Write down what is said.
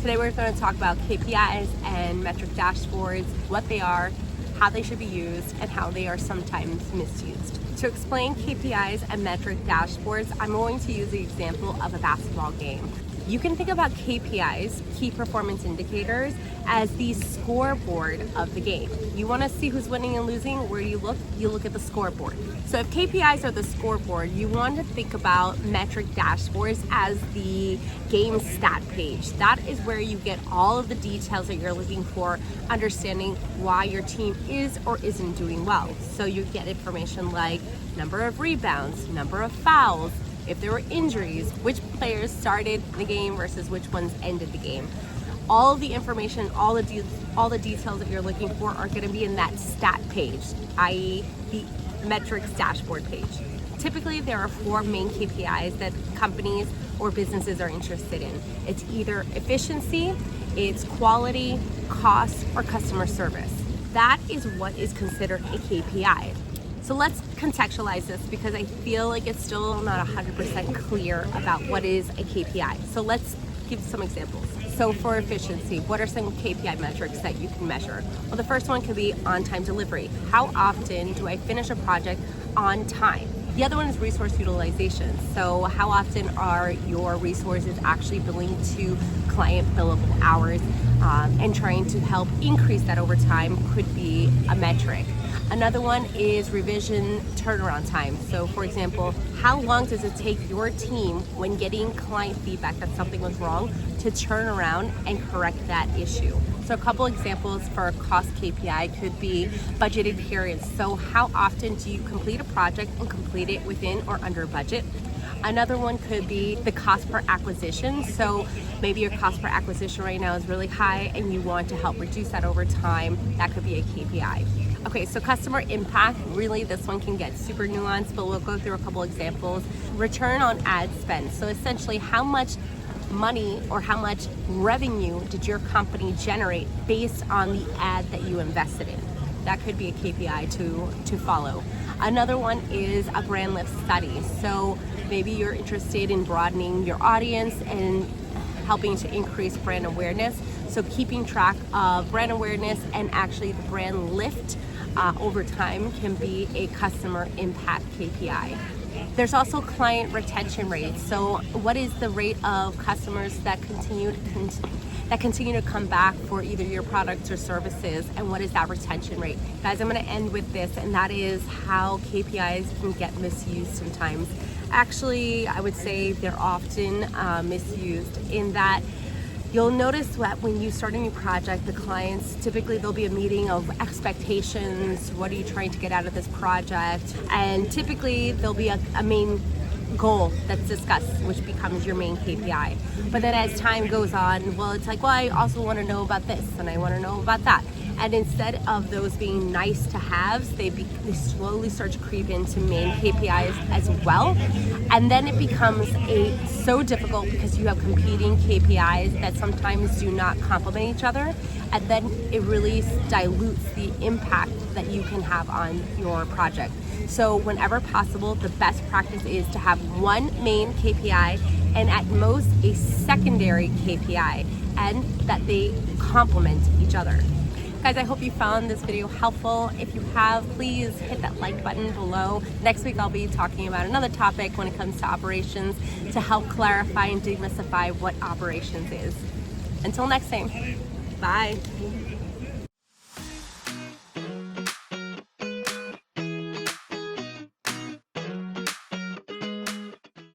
Today we're going to talk about KPIs and metric dashboards, what they are, how they should be used, and how they are sometimes misused. To explain KPIs and metric dashboards, I'm going to use the example of a basketball game. You can think about KPIs, key performance indicators, as the scoreboard of the game. You want to see who's winning and losing, where do you look? You look at the scoreboard. So if KPIs are the scoreboard, you want to think about metric dashboards as the game stat page. That is where you get all of the details that you're looking for, understanding why your team is or isn't doing well. So you get information like number of rebounds, number of fouls, if there were injuries, which players started the game versus which ones ended the game. All of the information, all the details that you're looking for are going to be in that stat page, i.e. the metrics dashboard page. Typically, there are 4 main KPIs that companies or businesses are interested in. It's either efficiency, it's quality, cost, or customer service. That is what is considered a KPI. So let's contextualize this because I feel like it's still not 100% clear about what is a KPI. So let's give some examples. So for efficiency, what are some KPI metrics that you can measure? Well, the first one could be on-time delivery. How often do I finish a project on time? The other one is resource utilization. So how often are your resources actually billing to client billable hours, and trying to help increase that over time could be a metric. Another one is revision turnaround time. So for example, how long does it take your team when getting client feedback that something was wrong to turn around and correct that issue? So a couple examples for a cost KPI could be budget adherence. So how often do you complete a project and complete it within or under budget? Another one could be the cost per acquisition. So maybe your cost per acquisition right now is really high and you want to help reduce that over time. That could be a KPI. Okay, so customer impact, really this one can get super nuanced, but we'll go through a couple examples. Return on ad spend. So essentially how much money or how much revenue did your company generate based on the ad that you invested in? That could be a KPI to follow. Another one is a brand lift study. So maybe you're interested in broadening your audience and helping to increase brand awareness. So keeping track of brand awareness and actually the brand lift over time can be a customer impact KPI. There's also client retention rates. So what is the rate of customers that continue to come back for either your products or services, and what is that retention rate? Guys, I'm going to end with this, and that is how KPIs can get misused sometimes. Actually, I would say they're often misused in that you'll notice that when you start a new project, the clients, typically there'll be a meeting of expectations. What are you trying to get out of this project? And typically there'll be a main goal that's discussed, which becomes your main KPI. But then as time goes on, well, it's like, well, I also want to know about this and I want to know about that. And instead of those being nice to haves, they slowly start to creep into main KPIs as well. And then it becomes so difficult because you have competing KPIs that sometimes do not complement each other. And then it really dilutes the impact that you can have on your project. So whenever possible, the best practice is to have one main KPI and at most a secondary KPI, and that they complement each other. Guys, I hope you found this video helpful. If you have, please hit that like button below. Next week, I'll be talking about another topic when it comes to operations to help clarify and demystify what operations is. Until next time, bye.